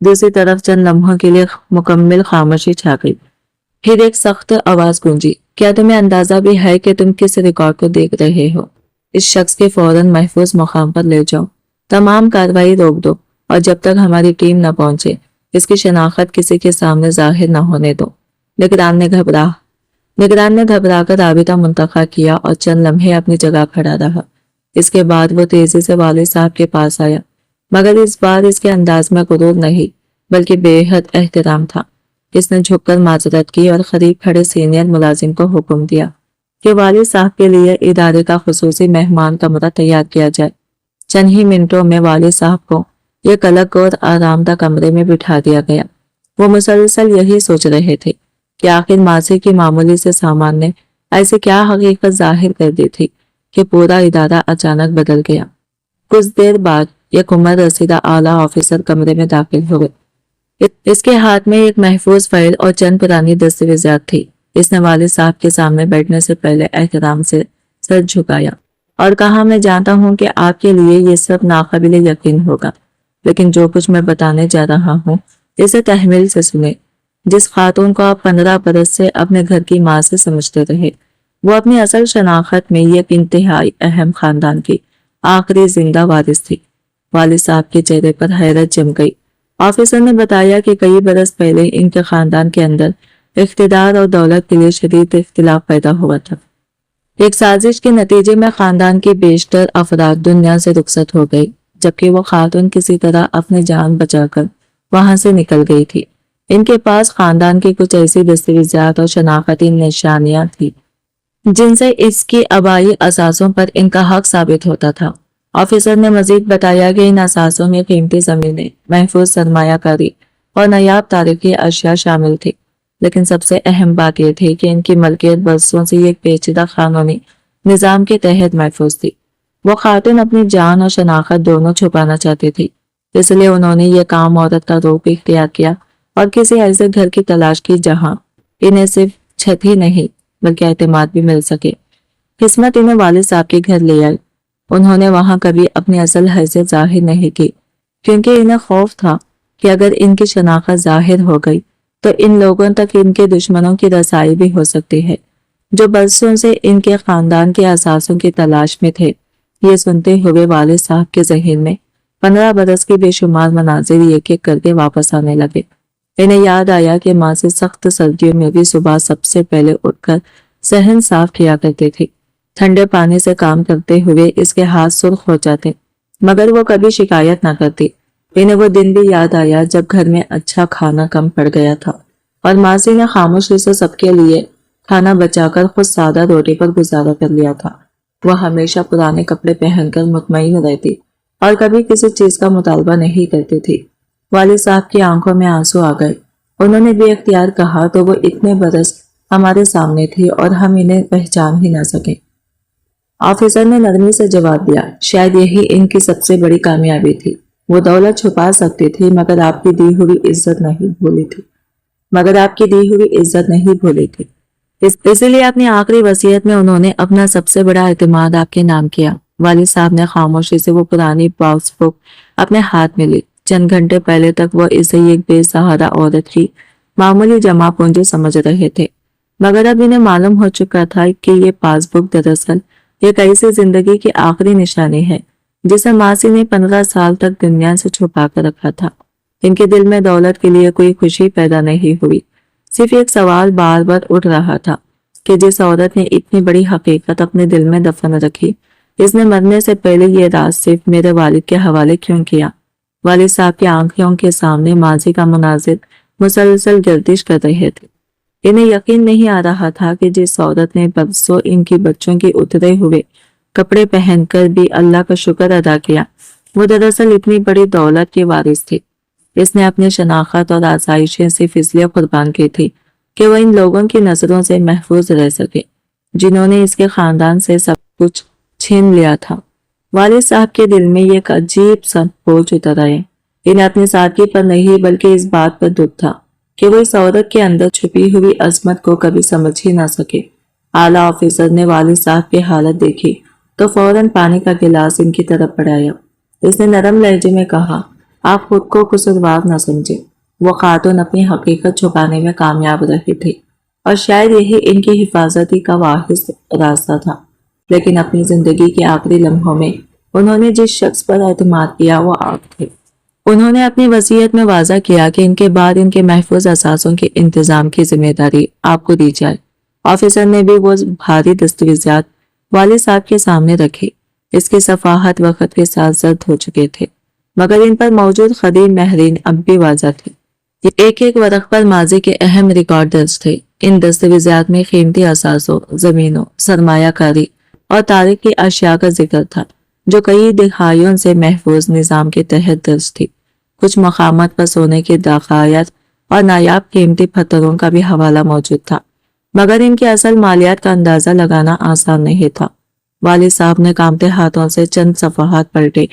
دوسری طرف چند لمحوں کے لیے مکمل خاموشی چھا گئی. پھر ایک سخت آواز گونجی. کیا تمہیں اندازہ بھی ہے کہ تم کس ریکارڈ کو دیکھ رہے ہو؟ اس شخص کے فوراً محفوظ مقام پر لے جاؤ. تمام کارروائی روک دو اور جب تک ہماری ٹیم نہ پہنچے اس کی شناخت کسی کے سامنے ظاہر نہ ہونے دو. نگران نے گھبرا کر رابطہ منتخب کیا اور چند لمحے اپنی جگہ کھڑا رہا. اس کے بعد وہ تیزی سے والد صاحب کے پاس آیا، مگر اس بار اس کے انداز میں غرور نہیں بلکہ بے حد احترام تھا. اس نے جھک کر معذرت کی اور قریب کھڑے سینئر ملازم کو حکم دیا کہ والد صاحب کے لیے ادارے کا خصوصی مہمان کمرہ تیار کیا جائے. چند ہی منٹوں میں والد صاحب کو ایک الگ اور آرام دہ کمرے میں بٹھا دیا گیا. وہ مسلسل یہی سوچ رہے تھے کہ آخر ماضی کی معمولی سے سامان نے ایسے کیا حقیقت ظاہر کر دی تھی کہ پورا ادارہ اچانک بدل گیا. کچھ دیر بعد ایک عمر رسیدہ اعلیٰ آفیسر کمرے میں داخل ہوئے. اس کے ہاتھ میں ایک محفوظ فائل اور چند پرانی دستاویزات تھی. اس نے والد صاحب کے سامنے بیٹھنے سے پہلے احترام سے سر جھکایا اور کہا، میں جانتا ہوں کہ آپ کے لیے یہ سب ناقابل یقین ہوگا، لیکن جو کچھ میں بتانے جا رہا ہوں اسے تحمل سے سنیں. جس خاتون کو آپ 15 برس سے اپنے گھر کی ماں سے سمجھتے رہے، وہ اپنی اصل شناخت میں ایک انتہائی اہم خاندان کی آخری زندہ وارث تھی. والد صاحب کے چہرے پر حیرت جم گئی. آفیسر نے بتایا کہ کئی برس پہلے ان کے خاندان کے اندر اقتدار اور دولت کے لیے شدید اختلاف پیدا ہوا تھا. ایک سازش کے نتیجے میں خاندان کی بیشتر افراد دنیا سے رخصت ہو گئی، جبکہ وہ خاتون کسی طرح اپنی جان بچا کر وہاں سے نکل گئی تھی. ان کے پاس خاندان کی کچھ ایسی دستاویزات اور شناختی نشانیاں تھیں جن سے اس کی آبائی اثاثوں پر ان کا حق ثابت ہوتا تھا. آفیسر نے مزید بتایا کہ ان اثاثوں میں قیمتی زمینیں، محفوظ سرمایہ کاری اور نایاب تاریخی اشیاء شامل تھی، لیکن سب سے اہم بات یہ تھی کہ ان کی ملکیت برسوں سے ایک پیچیدہ قانونی نظام کے تحت محفوظ تھی. وہ خاتون اپنی جان اور شناخت دونوں چھپانا چاہتی تھی، اس لیے انہوں نے یہ کام عورت کا روپ اختیار کیا اور کسی ایسے گھر کی تلاش کی جہاں انہیں صرف چھت ہی نہیں بلکہ اعتماد بھی مل سکے. قسمت انہیں والد صاحب کے گھر لے آئی. انہوں نے وہاں کبھی اپنی اصل حیثیت ظاہر نہیں کی کیونکہ انہیں خوف تھا کہ اگر ان کی شناخت ظاہر ہو گئی تو ان لوگوں تک ان کے دشمنوں کی رسائی بھی ہو سکتی ہے جو برسوں سے ان کے خاندان کے اثاثوں کی تلاش میں تھے. یہ سنتے ہوئے والد صاحب کے ذہن میں 15 برس کے بے شمار مناظر ایک ایک کر کے واپس آنے لگے. انہیں یاد آیا کہ ماں سے سخت سردیوں میں بھی صبح سب سے پہلے اٹھ کر صحن صاف کیا کرتے تھے. ٹھنڈے پانی سے کام کرتے ہوئے اس کے ہاتھ سرخ ہو جاتے مگر وہ کبھی شکایت نہ کرتی. انہیں وہ دن بھی یاد آیا جب گھر میں اچھا کھانا کم پڑ گیا تھا اور ماسی نے خاموشی سے سب کے لیے کھانا بچا کر خود سادہ روٹی پر گزارا کر لیا تھا. وہ ہمیشہ پرانے کپڑے پہن کر مطمئن رہتی اور کبھی کسی چیز کا مطالبہ نہیں کرتی تھی. والد صاحب کی آنکھوں میں آنسو آ گئے. انہوں نے بے اختیار کہا، تو وہ اتنے برس ہمارے سامنے تھی اور ہم انہیں پہچان ہی نہ سکے. آفیسر نے نرمی سے جواب دیا، شاید یہی ان کی سب سے بڑی کامیابی تھی. وہ دولت چھپا سکتی تھی مگر آپ کی دی ہوئی عزت نہیں بھولی تھی. اسی لیے اپنی آخری وصیت میں انہوں نے اپنا سب سے بڑا اعتماد آپ کے نام کیا. والد صاحب نے خاموشی سے وہ پرانی باکس بک اپنے ہاتھ میں لی. چند گھنٹے پہلے تک وہ اسے ایک بے سہارا عورت کی معمولی جمع پونجی سمجھ رہے تھے، مگر اب انہیں معلوم ہو چکا تھا کہ یہ پاس بک دراصل ایک ایسی زندگی کی آخری نشانی ہے جسے ماسی نے 15 سال تک دنیا سے چھپا کر رکھا تھا. ان کے دل میں دولت کے لیے کوئی خوشی پیدا نہیں ہوئی، صرف ایک سوال بار بار اٹھ رہا تھا کہ جس عورت نے اتنی بڑی حقیقت اپنے دل میں دفن رکھی، اس نے مرنے سے پہلے یہ راز صرف میرے والد کے حوالے کیوں کیا. والد صاحب کی آنکھوں کے سامنے ماضی کا مناظر مسلسل گردش کر رہے تھے. انہیں یقین نہیں آ رہا تھا کہ جس عورت نے برسوں ان کی بچوں کے اترے ہوئے کپڑے پہن کر بھی اللہ کا شکر ادا کیا، وہ دراصل اتنی بڑی دولت کی وارث تھی. اس نے اپنی شناخت اور آسائشیں صرف اس لیے قربان کی تھی کہ وہ ان لوگوں کی نظروں سے محفوظ رہ سکے جنہوں نے اس کے خاندان سے سب کچھ چھین لیا تھا. والد صاحب کے دل میں ایک عجیب سا بوجھ اتر آئے. انہیں اپنی سادگی پر نہیں بلکہ اس بات پر دکھ تھا کہ وہ اس عورت کے اندر چھپی ہوئی عظمت کو کبھی سمجھ ہی نہ سکے. اعلیٰ آفیسر نے والد صاحب کی حالت دیکھی تو فوراً پانی کا گلاس ان کی طرف بڑھایا. اس نے نرم لہجے میں کہا، آپ خود کو قصوروار نہ سمجھے۔ وہ خاتون اپنی حقیقت چھپانے میں کامیاب رہی تھی اور شاید یہی ان کی حفاظتی کا واحد راستہ تھا، لیکن اپنی زندگی کے آخری لمحوں میں انہوں نے جس شخص پر اعتماد کیا وہ آپ تھے۔ انہوں نے اپنی وصیت میں واضح کیا کہ ان کے بعد ان کے محفوظ اثاثوں کے انتظام کی ذمہ داری آپ کو دی جائے۔ آفیسر نے بھی وہ بھاری دستاویزات والد صاحب کے سامنے رکھے۔ اس کی صفحات وقت کے ساتھ زرد ہو چکے تھے، مگر ان پر موجود قدیم مہرین اب بھی واضح تھے۔ ایک ایک ورق پر ماضی کے اہم ریکارڈ درج تھے۔ ان دستاویزات میں قیمتی اثاثوں، زمینوں، سرمایہ کاری اور تاریخی اشیاء کا ذکر تھا جو کئی دہائیوں سے محفوظ نظام کے تحت درج تھی۔ کچھ مقامات پر سونے کے دقائق اور نایاب قیمتی پتھروں کا بھی حوالہ موجود تھا، مگر ان کی اصل مالیات کا اندازہ لگانا آسان نہیں تھا۔ والد صاحب نے کانپتے ہاتھوں سے چند صفحات پلٹے۔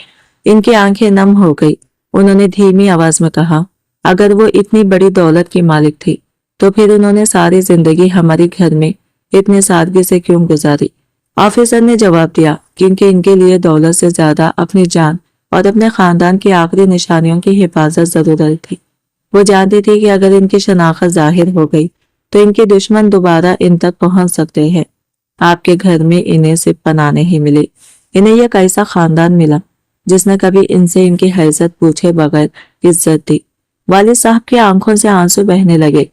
ان کی آنکھیں نم ہو گئی۔ انہوں نے دھیمی آواز میں کہا، اگر وہ اتنی بڑی دولت کی مالک تھی تو پھر انہوں نے ساری زندگی ہمارے گھر میں اتنے سادگی سے کیوں گزاری؟ آفیسر نے جواب دیا کیونکہ ان کے لیے دولت سے زیادہ اپنی جان اور اپنے خاندان کی آخری نشانیوں کی حفاظت ضرورت تھی۔ وہ جانتی تھی کہ اگر ان کی شناخت ظاہر ہو گئی تو ان کے دشمن دوبارہ ان تک پہنچ سکتے ہیں۔ آپ کے گھر میں انہیں صرف پناہ نہیں ملی، انہیں یہ کیسا خاندان ملا جس نے کبھی ان سے ان کی حیثیت پوچھے بغیر عزت دی۔ والد صاحب کی آنکھوں سے آنسو بہنے لگے۔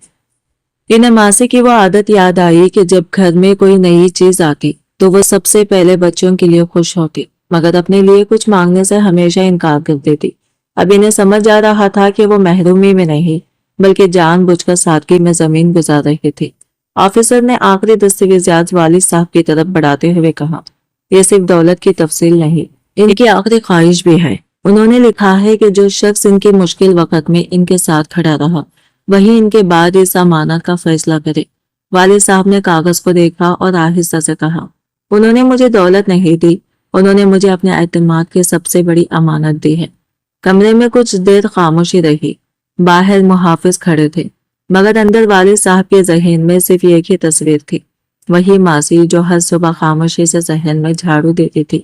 انہیں ماسی کی وہ عادت یاد آئی کہ جب گھر میں کوئی نئی چیز آتی تو وہ سب سے پہلے بچوں کے لیے خوش ہوتی، مگر اپنے لیے کچھ مانگنے سے ہمیشہ انکار کر دیتی۔ اب انہیں سمجھ آ رہا تھا کہ وہ محرومی میں نہیں بلکہ جان بوجھ کر سادگی میں زمین گزار رہی تھی۔ آفیسر نے آخری دستاویزات والد صاحب کی طرف بڑھاتے ہوئے کہا، یہ صرف دولت کی تفصیل نہیں، ان کی آخری خواہش بھی ہے۔ انہوں نے لکھا ہے کہ جو شخص ان کے مشکل وقت میں ان کے ساتھ کھڑا رہا وہی ان کے بعد اس امانت کا فیصلہ کرے۔ والد صاحب نے کاغذ کو دیکھا اور آہستہ سے کہا، انہوں نے مجھے دولت نہیں دی، انہوں نے مجھے اپنے اعتماد کی سب سے بڑی امانت دی ہے۔ کمرے میں کچھ دیر خاموشی رہی۔ باہر محافظ کھڑے تھے، مگر اندر والد صاحب کے ذہن میں صرف ایک ہی تصویر تھی، وہی ماسی جو ہر صبح خاموشی سے ذہن میں جھاڑو دیتی تھی،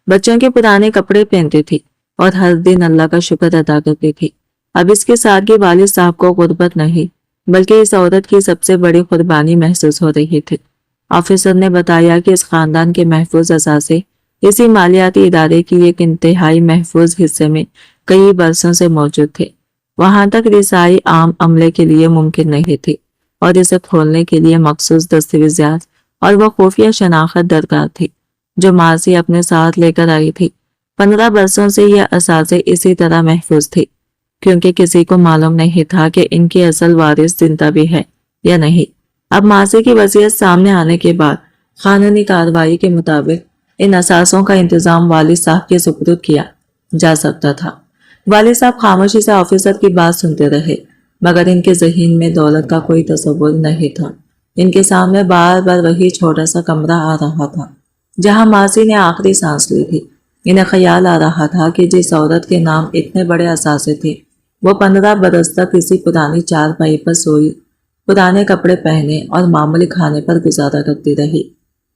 بچوں کے پرانے کپڑے پہنتی تھی اور ہر دن اللہ کا شکر ادا کرتی تھی۔ اب اس کے ساتھ والد صاحب کو غربت نہیں بلکہ اس عورت کی سب سے بڑی قربانی محسوس ہو رہی تھی۔ آفیسر نے بتایا کہ اس خاندان کے محفوظ اثاثے اسی مالیاتی ادارے کی ایک انتہائی محفوظ حصے میں کئی برسوں سے موجود تھے۔ وہاں تک رسائی عام عملے کے لیے ممکن نہیں تھی اور اسے کھولنے کے لیے مخصوص دستاویزات اور وہ خفیہ شناخت درکار تھی جو ماضی اپنے ساتھ لے کر آئی تھی۔ 15 برسوں سے یہ اثاثے اسی طرح محفوظ تھی کیونکہ کسی کو معلوم نہیں تھا کہ ان کی اصل وارث زندہ بھی ہے یا نہیں۔ اب ماضی کی وصیت سامنے آنے کے بعد قانونی کارروائی کے مطابق ان اثاثوں کا انتظام والد صاحب کے سپرد کیا جا سکتا تھا۔ والد صاحب خاموشی سے آفیسر کی بات سنتے رہے، مگر ان کے ذہن میں دولت کا کوئی تصور نہیں تھا۔ ان کے سامنے بار بار وہی چھوٹا سا کمرہ آ رہا تھا جہاں ماسی نے آخری سانس لی تھی۔ انہیں خیال آ رہا تھا کہ جس عورت کے نام اتنے بڑے اثاثے تھے وہ 15 برس تک کسی پرانی چارپائی پر سوئی، پرانے کپڑے پہنے اور معمولی کھانے پر گزارا کرتی رہی۔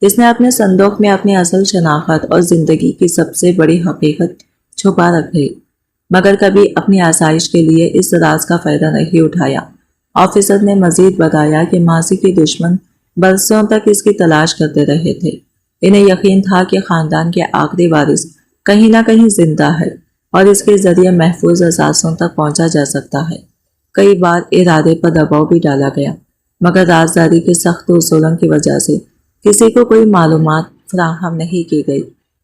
اس نے اپنے صندوق میں اپنی اصل شناخت اور زندگی کی سب سے بڑی حقیقت چھپا رکھی، مگر کبھی اپنی آسائش کے لیے اس راز کا فائدہ نہیں اٹھایا۔ آفیسر نے مزید بتایا کہ ماسی کے دشمن برسوں تک اس کی تلاش کرتے رہے تھے۔ انہیں یقین تھا کہ خاندان کے آخری وارث کہیں نہ کہیں زندہ ہے اور اس کے ذریعے محفوظ اثاثوں تک پہنچا جا سکتا ہے۔ کئی بار ارادے پر دباؤ بھی ڈالا گیا، مگر رازداری کے سخت اصولوں کی وجہ سے کسی کو کوئی معلومات فراہم نہیں کی گئی۔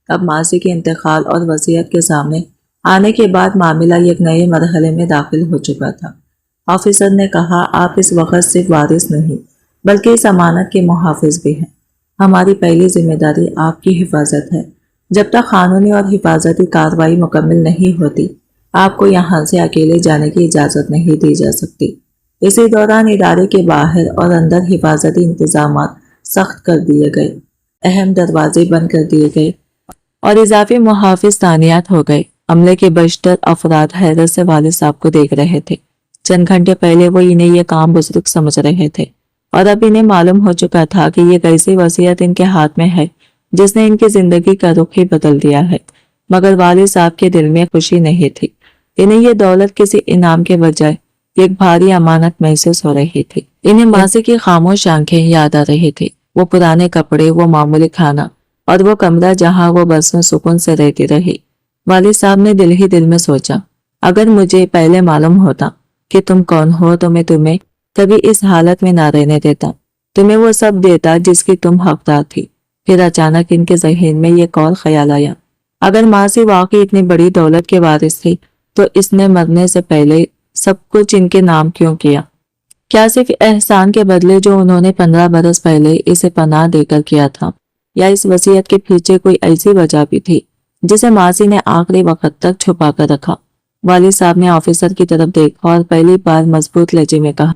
اب ماسی کے انتقال اور وصیت کے سامنے آنے کے بعد معاملہ ایک نئے مرحلے میں داخل ہو چکا تھا۔ آفیسر نے کہا، آپ اس وقت صرف وارث نہیں بلکہ اس امانت کے محافظ بھی ہیں۔ ہماری پہلی ذمہ داری آپ کی حفاظت ہے۔ جب تک قانونی اور حفاظتی کارروائی مکمل نہیں ہوتی آپ کو یہاں سے اکیلے جانے کی اجازت نہیں دی جا سکتی۔ اسی دوران ادارے کے باہر اور اندر حفاظتی انتظامات سخت کر دیے گئے، اہم دروازے بند کر دیے گئے اور اضافی محافظ تعینات ہو گئے۔ عملے کے بیشتر افراد حیرت سے والد صاحب کو دیکھ رہے تھے۔ چند گھنٹے پہلے وہ انہیں یہ کام بزرگ سمجھ رہے تھے اور اب انہیں معلوم ہو چکا تھا کہ یہ ایسی وصیت ان کے ہاتھ میں ہے جس نے ان کی زندگی کا رخ ہی بدل دیا ہے۔ مگر والد صاحب کے دل میں خوشی نہیں تھی، انہیں یہ دولت کسی انعام کے بجائے ایک بھاری امانت محسوس ہو رہی تھی۔ انہیں ماضی کی خاموش آنکھیں یاد آ رہی تھی، وہ پرانے کپڑے، وہ معمولی کھانا اور وہ کمرہ جہاں وہ برسوں سکون سے رہتی رہی۔ والد صاحب نے دل ہی دل میں سوچا، اگر مجھے پہلے معلوم ہوتا کہ تم کون ہو تو میں تمہیں کبھی اس حالت میں نہ رہنے دیتا، تمہیں وہ سب دیتا جس کی تم حقدار تھی۔ پھر اچانک ان کے ذہن میں یہ قول خیال آیا، اگر ماضی واقعی اتنی بڑی دولت کے وارث تھی تو اس نے مرنے سے پہلے سب کچھ ان کے نام کیوں کیا؟ کیا صرف احسان کے بدلے جو انہوں نے 15 برس پہلے اسے پناہ دے کر کیا تھا، یا اس وصیت کے پیچھے کوئی ایسی وجہ بھی تھی جسے ماضی نے آخری وقت تک چھپا کر رکھا؟ والد صاحب نے آفیسر کی طرف دیکھا اور پہلی بار مضبوط لہجے میں کہا،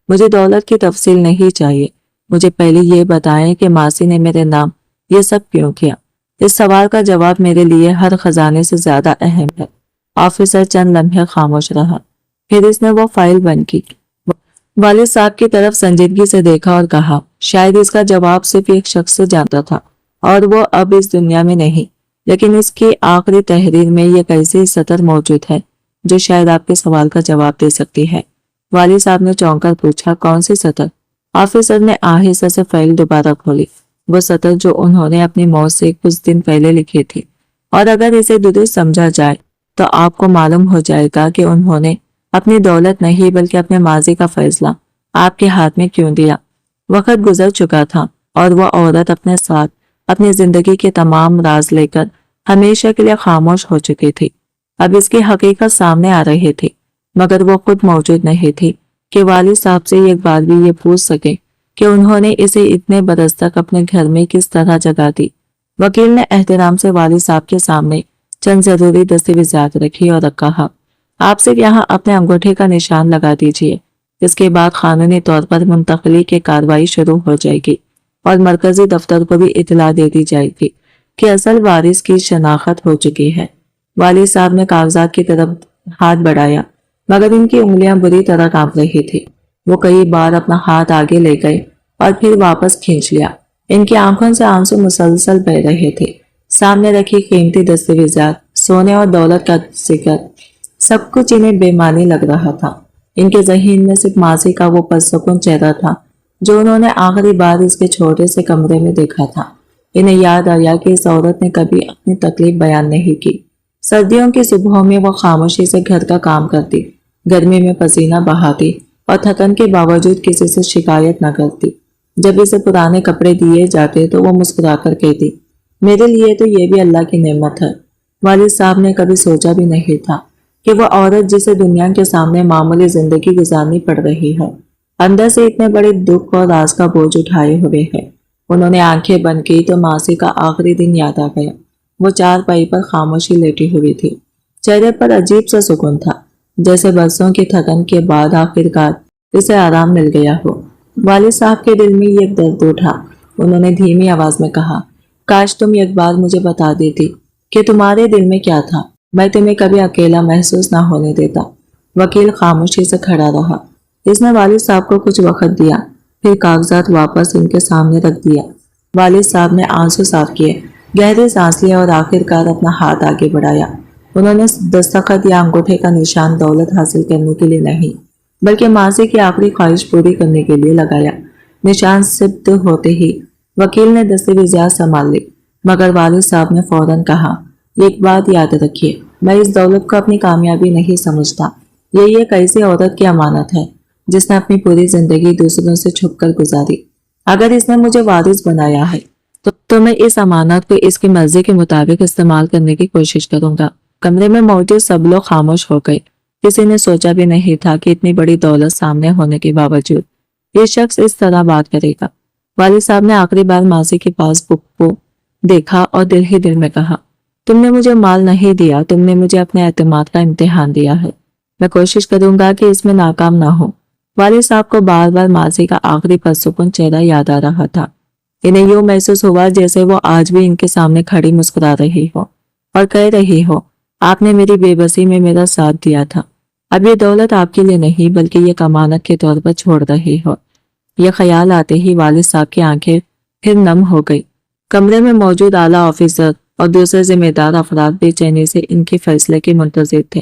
مجھے دولت کی تفصیل نہیں چاہیے، مجھے پہلے یہ بتائیں کہ ماضی نے میرے نام یہ سب کیوں کیا؟ اس سوال کا جواب میرے لیے ہر خزانے سے زیادہ اہم ہے۔ آفیسر چند لمحے خاموش رہا، پھر اس نے وہ فائل بند کی، والد صاحب کی طرف سنجیدگی سے دیکھا اور کہا، شاید اس کا جواب صرف ایک شخص سے جانتا تھا اور وہ اب اس دنیا میں نہیں، لیکن اس کی آخری تحریر میں یہ ایسی سطر موجود ہے جو شاید آپ کے سوال کا جواب دے سکتی ہے۔ والد صاحب نے چونک کر پوچھا، کون سی سطر؟ آفیسر نے آہستہ سے فائل دوبارہ کھولی، وہ سطر جو انہوں نے اپنی موت سے کچھ دن پہلے لکھی تھی، اور اگر اسے درست سمجھا جائے تو آپ کو معلوم ہو جائے گا کہ انہوں نے اپنی دولت نہیں بلکہ اپنے ماضی کا فیصلہ آپ کے ہاتھ میں کیوں دیا۔ وقت گزر چکا تھا اور وہ عورت اپنے ساتھ اپنی زندگی کے تمام راز لے کر ہمیشہ کے لیے خاموش ہو چکی تھی۔ اب اس کی حقیقت سامنے آ رہی تھی، مگر وہ خود موجود نہیں تھی کہ والد صاحب سے ایک بار بھی یہ پوچھ سکے کہ انہوں نے اسے اتنے برس تک اپنے گھر میں کس طرح جگہ دی۔ وکیل نے احترام سے والد صاحب کے سامنے چند ضروری دستاویزات رکھی اور کہا، آپ صرف یہاں اپنے انگوٹھے کا نشان لگا دیجئے، اس کے بعد قانونی طور پر منتقلی کی کارروائی شروع ہو جائے گی اور مرکزی دفتر کو بھی اطلاع دے دی جائے گی کہ اصل وارث کی شناخت ہو چکی ہے۔ والد صاحب نے کاغذات کی طرف ہاتھ بڑھایا، مگر ان کی انگلیاں بری طرح کانپ رہی تھی۔ وہ کئی بار اپنا ہاتھ آگے لے گئے اور پھر واپس کھینچ لیا۔ ان کی آنکھوں سے آنسو مسلسل بہہ رہے تھے۔ سامنے رکھی قیمتی دستاویزات، سونے اور دولت کا ذکر، سب کچھ انہیں بے معنی لگ رہا تھا۔ ان کے ذہن میں صرف ماضی کا وہ پرسکون چہرہ تھا جو انہوں نے آخری بار اس کے چھوٹے سے کمرے میں دیکھا تھا۔ انہیں یاد آیا کہ اس عورت نے کبھی اپنی تکلیف بیان نہیں کی۔ سردیوں کی صبحوں میں وہ خاموشی سے گھر کا کام کرتی، گرمی میں پسینہ بہاتی اور تھکن کے باوجود کسی سے شکایت نہ کرتی۔ جب اسے پرانے کپڑے دیے جاتے تو وہ مسکرا کر کہتی، میرے لیے تو یہ بھی اللہ کی نعمت ہے۔ والد صاحب نے کبھی سوچا بھی نہیں تھا کہ وہ عورت جسے دنیا کے سامنے معمولی زندگی گزارنی پڑ رہی ہے، اندر سے اتنے بڑے دکھ اور راز کا بوجھ اٹھائے ہوئے ہے۔ انہوں نے آنکھیں بند کی تو ماضی کا آخری دن یاد آ گیا۔ وہ چارپائی پر خاموشی لیٹی ہوئی تھی، چہرے پر عجیب سا سکون تھا، جیسے برسوں کی تھکن کے بعد آخرکار اسے آرام مل گیا ہو۔ والد صاحب کے دل میں ایک درد اٹھا۔ انہوں نے دھیمی آواز میں کہا، کاش تم ایک بار مجھے بتا دیتی کہ تمہارے دل میں کیا تھا، میں تمہیں کبھی اکیلا محسوس نہ ہونے دیتا۔ وکیل خاموشی سے کھڑا رہا۔ اس نے والد صاحب کو کچھ وقت دیا، پھر کاغذات واپس ان کے سامنے رکھ دیا۔ والد صاحب نے آنسو صاف کیے، گہرے سانس لیا اور آخرکار اپنا ہاتھ آگے بڑھایا۔ انہوں نے دستخط یا انگوٹھے کا نشان دولت حاصل کرنے کے لیے نہیں بلکہ ماضی کی آخری خواہش پوری کرنے کے لیے لگایا۔ نشان ثبت ہوتے ہی وکیل نے دستاویزات سنبھال لی، مگر والد صاحب نے فوراً کہا، ایک بات یاد رکھیے، میں اس دولت کو اپنی کامیابی نہیں سمجھتا۔ یہ ایک ایسی عورت کی امانت ہے جس نے اپنی پوری زندگی دوسروں سے چھپ کر گزاری۔ اگر اس نے مجھے وارث بنایا ہے تو میں اس امانت کو اس کی مرضی کے مطابق استعمال کرنے کی کوشش کروں گا۔ کمرے میں موجود سب لوگ خاموش ہو گئے۔ کسی نے سوچا بھی نہیں تھا کہ اتنی بڑی دولت سامنے ہونے کے باوجود یہ شخص اس طرح بات کرے گا۔ والد صاحب نے آخری بار ماضی کی پاس بک کو دیکھا اور دل ہی دل میں کہا، تم نے مجھے مال نہیں دیا، تم نے مجھے اپنے اعتماد کا امتحان دیا ہے۔ میں کوشش کروں گا کہ اس میں ناکام نہ ہوں۔ والد صاحب کو بار بار ماضی کا آخری پرسکون چہرہ یاد آ رہا تھا۔ انہیں یوں محسوس ہوا جیسے وہ آج بھی ان کے سامنے کھڑی مسکرا رہی ہو اور کہہ رہی ہو، آپ نے میری بے بسی میں میرا ساتھ دیا تھا، اب یہ دولت آپ کے لیے نہیں بلکہ یہ امانت کے طور پر چھوڑ رہی ہو۔ یہ خیال آتے ہی والد صاحب کی آنکھیں پھر نم ہو گئی۔ کمرے میں موجود اعلیٰ آفیسر اور دوسرے ذمہ دار افراد بے چینی سے ان کے فیصلے کے منتظر تھے۔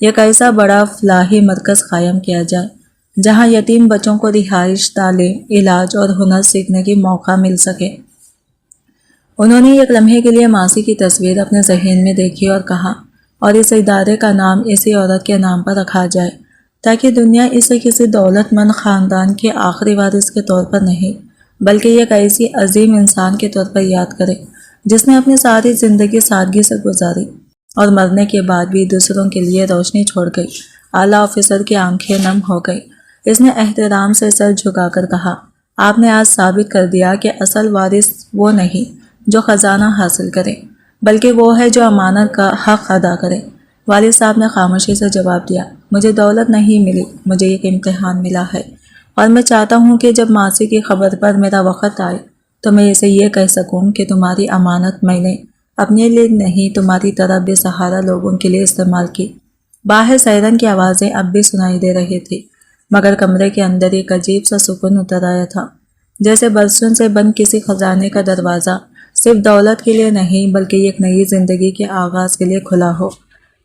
ایک ایسا بڑا فلاحی مرکز قائم کیا جائے جہاں یتیم بچوں کو رہائش، تعلیم، علاج اور ہنر سیکھنے کی موقع مل سکے۔ انہوں نے ایک لمحے کے لیے ماسی کی تصویر اپنے ذہن میں دیکھی اور کہا، اور اس ادارے کا نام اسی عورت کے نام پر رکھا جائے تاکہ دنیا اسے کسی دولت مند خاندان کے آخری وارث کے طور پر نہیں بلکہ ایک ایسی عظیم انسان کے طور پر یاد کرے جس نے اپنی ساری زندگی سادگی سے گزاری اور مرنے کے بعد بھی دوسروں کے لیے روشنی چھوڑ گئی۔ اعلیٰ آفیسر کی آنکھیں نم ہو گئی۔ اس نے احترام سے سر جھکا کر کہا، آپ نے آج ثابت کر دیا کہ اصل وارث وہ نہیں جو خزانہ حاصل کرے بلکہ وہ ہے جو امانت کا حق ادا کرے۔ والد صاحب نے خاموشی سے جواب دیا، مجھے دولت نہیں ملی، مجھے ایک امتحان ملا ہے، اور میں چاہتا ہوں کہ جب ماسی کی خبر پر میرا وقت آئے تو میں اسے یہ کہہ سکوں کہ تمہاری امانت میں نے اپنے لیے نہیں تمہاری طرح بے سہارا لوگوں کے لیے استعمال کی۔ باہر سائرن کی آوازیں اب بھی سنائی دے رہی تھی، مگر کمرے کے اندر ایک عجیب سا سکون اتر آیا تھا، جیسے برسوں سے بند کسی خزانے کا دروازہ صرف دولت کے لیے نہیں بلکہ ایک نئی زندگی کے آغاز کے لیے کھلا ہو۔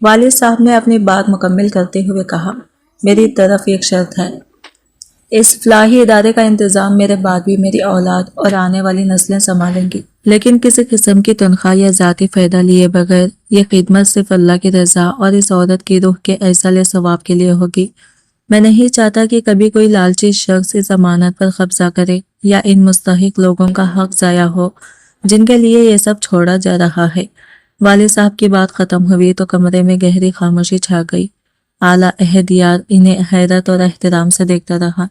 والد صاحب نے اپنی بات مکمل کرتے ہوئے کہا، میری طرف ایک شرط ہے، اس فلاحی ادارے کا انتظام میرے بعد بھی میری اولاد اور آنے والی نسلیں سنبھالیں گی، لیکن کسی قسم کی تنخواہ یا ذاتی فائدہ لیے بغیر۔ یہ خدمت صرف اللہ کی رضا اور اس عورت کی روح کے ایصال ثواب کے لیے ہوگی۔ میں نہیں چاہتا کہ کبھی کوئی لالچی شخص اس امانت پر قبضہ کرے یا ان مستحق لوگوں کا حق ضائع ہو جن کے لیے یہ سب چھوڑا جا رہا ہے۔ والد صاحب کی بات ختم ہوئی تو کمرے میں گہری خاموشی چھا گئی۔ اعلیٰ عہدیدار انہیں حیرت اور احترام سے دیکھتا رہا۔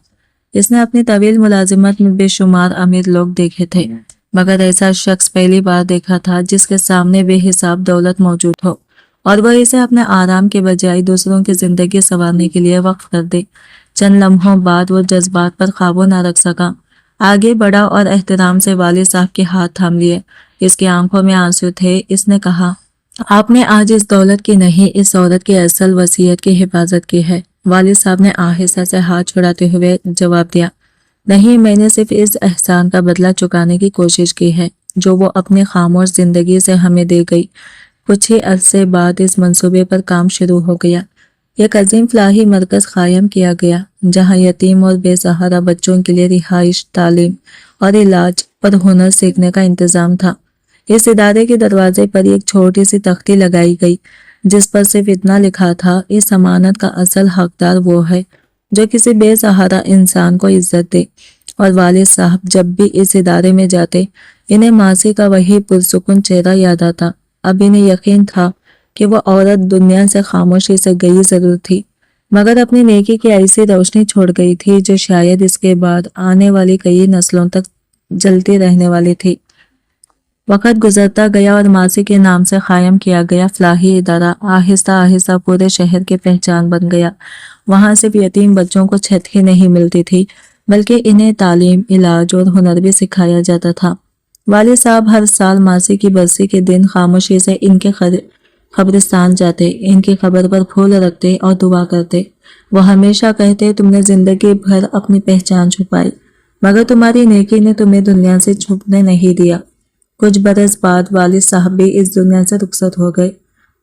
اس نے اپنی طویل ملازمت میں بے شمار امیر لوگ دیکھے تھے، مگر ایسا شخص پہلی بار دیکھا تھا جس کے سامنے بے حساب دولت موجود ہو اور وہ اسے اپنے آرام کے بجائے دوسروں کی زندگی سنوارنے کے لیے وقف کر دے۔ چند لمحوں بعد وہ جذبات پر قابو نہ رکھ سکا، آگے بڑھا اور احترام سے والد صاحب کے ہاتھ تھام لیے۔ اس کی آنکھوں میں آنسو تھے۔ اس نے کہا، آپ نے آج اس دولت کی نہیں، اس عورت کی اصل وصیت کی حفاظت کی ہے۔ والد صاحب نے آہستہ سے ہاتھ چھڑاتے ہوئے جواب دیا، نہیں، میں نے صرف اس احسان کا بدلہ چکانے کی کوشش کی ہے جو وہ اپنی خاموش زندگی سے ہمیں دے گئی۔ کچھ ہی عرصے بعد اس منصوبے پر کام شروع ہو گیا۔ ایک عظیم فلاحی مرکز قائم کیا گیا جہاں یتیم اور بے سہارا بچوں کے لیے رہائش، تعلیم اور علاج اور ہنر سیکھنے کا انتظام تھا۔ اس ادارے کے دروازے پر ایک چھوٹی سی تختی لگائی گئی جس پر صرف اتنا لکھا تھا، اس امانت کا اصل حقدار وہ ہے جو کسی بے سہارا انسان کو عزت دے۔ اور والد صاحب جب بھی اس ادارے میں جاتے انہیں ماسی کا وہی پرسکون چہرہ یاد آتا۔ اب انہیں یقین تھا کہ وہ عورت دنیا سے خاموشی سے گئی ضرور تھی، مگر اپنی نیکی کی ایسی روشنی چھوڑ گئی تھی جو شاید اس کے بعد آنے والی کئی نسلوں تک جلتی رہنے والی تھی۔ وقت گزرتا گیا اور ماسی کے نام سے قائم کیا گیا فلاحی ادارہ آہستہ آہستہ پورے شہر کی پہچان بن گیا۔ وہاں صرف یتیم بچوں کو چھت ہی نہیں ملتی تھی بلکہ انہیں تعلیم، علاج اور ہنر بھی سکھایا جاتا تھا۔ والد صاحب ہر سال ماسی کی برسی کے دن خاموشی سے ان کے قبرستان جاتے، ان کی قبر پر پھول رکھتے اور دعا کرتے۔ وہ ہمیشہ کہتے، تم نے زندگی بھر اپنی پہچان چھپائی مگر تمہاری نیکی نے تمہیں دنیا سے چھپنے نہیں دیا۔ کچھ برس بعد والد صاحب بھی اس دنیا سے رخصت ہو گئے،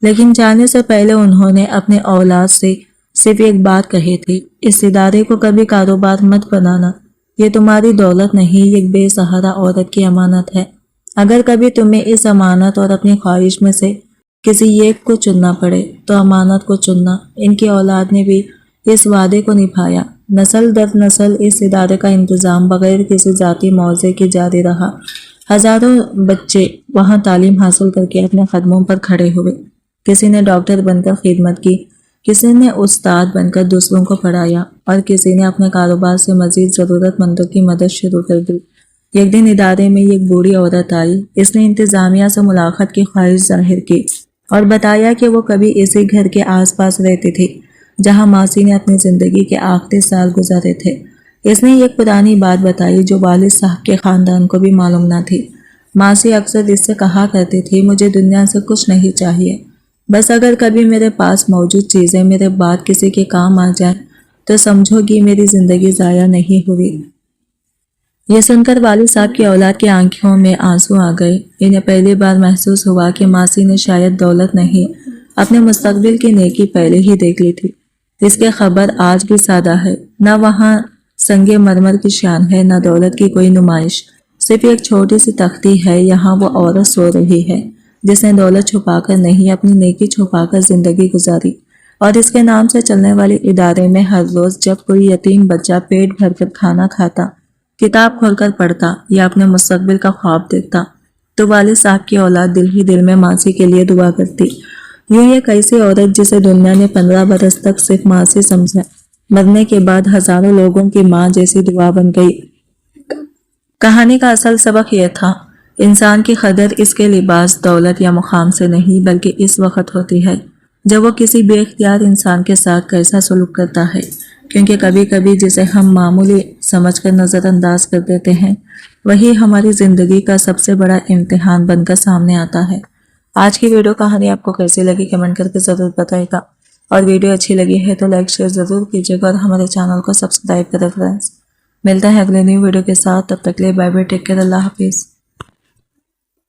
لیکن جانے سے پہلے انہوں نے اپنے اولاد سے صرف ایک بات کہی تھی، اس ادارے کو کبھی کاروبار مت بنانا، یہ تمہاری دولت نہیں، ایک بے سہارا عورت کی امانت ہے۔ اگر کبھی تمہیں اس امانت اور اپنی خواہش میں سے کسی ایک کو چننا پڑے تو امانت کو چننا۔ ان کی اولاد نے بھی اس وعدے کو نبھایا، نسل در نسل اس ادارے کا انتظام بغیر کسی ذاتی موضع کے جاری رہا۔ ہزاروں بچے وہاں تعلیم حاصل کر کے اپنے قدموں پر کھڑے ہوئے، کسی نے ڈاکٹر بن کر خدمت کی، کسی نے استاد بن کر دوسروں کو پڑھایا اور کسی نے اپنے کاروبار سے مزید ضرورت مندوں کی مدد شروع کر دی۔ ایک دن ادارے میں ایک بوڑھی عورت آئی، اس نے انتظامیہ سے ملاقات کی خواہش ظاہر کی اور بتایا کہ وہ کبھی اسی گھر کے آس پاس رہتی تھی جہاں ماسی نے اپنی زندگی کے آخری سال گزارے تھے۔ اس نے ایک پرانی بات بتائی جو والد صاحب کے خاندان کو بھی معلوم نہ تھی۔ ماسی اکثر اس سے کہا کرتی تھی، مجھے دنیا سے کچھ نہیں چاہیے، بس اگر کبھی میرے پاس موجود چیزیں میرے بعد کسی کے کام آ جائیں تو سمجھو گی میری زندگی ضائع نہیں ہوئی۔ یہ سن کر والد صاحب کی اولاد کی آنکھوں میں آنسو آ گئے۔ انہیں پہلی بار محسوس ہوا کہ ماسی نے شاید دولت نہیں، اپنے مستقبل کی نیکی پہلے ہی دیکھ لی تھی۔ اس کی خبر آج بھی سادہ ہے، نہ وہاں سنگ مرمر کی شان ہے، نہ دولت کی کوئی نمائش، صرف ایک چھوٹی سی تختی ہے۔ یہاں وہ عورت سو رہی ہے جس نے دولت چھپا کر نہیں، اپنی نیکی چھپا کر زندگی گزاری، اور اس کے نام سے چلنے والے ادارے میں ہر روز جب کوئی یتیم بچہ پیٹ بھر کر کھانا کھاتا، کتاب کھول کر پڑھتا یا اپنے مستقبل کا خواب دیکھتا، تو والد صاحب کی اولاد دل ہی دل میں ماسی کے لیے دعا کرتی۔ یوں ایک ایسی عورت جسے دنیا نے 15 برس تک صرف ماسی سمجھا، مرنے کے بعد ہزاروں لوگوں کی ماں جیسی دعا بن گئی۔ کہانی کا اصل سبق یہ تھا، انسان کی قدر اس کے لباس، دولت یا مقام سے نہیں، بلکہ اس وقت ہوتی ہے جب وہ کسی بے اختیار انسان کے ساتھ کیسا سلوک کرتا ہے، کیونکہ کبھی کبھی جسے ہم معمولی سمجھ کر نظر انداز کر دیتے ہیں، وہی ہماری زندگی کا سب سے بڑا امتحان بن کر سامنے آتا ہے۔ آج کی ویڈیو کہانی آپ کو کیسی لگی کمنٹ کر کے ضرور بتائے گا، اور ویڈیو اچھی لگی ہے تو لائک شیئر ضرور کیجیے گا اور ہمارے چینل کو سبسکرائب کریں فرینڈز۔ ملتا ہے اگلے نیو ویڈیو کے ساتھ، تب تک کے لیے بائے بائے، ٹیک کیئر، اللہ حافظ۔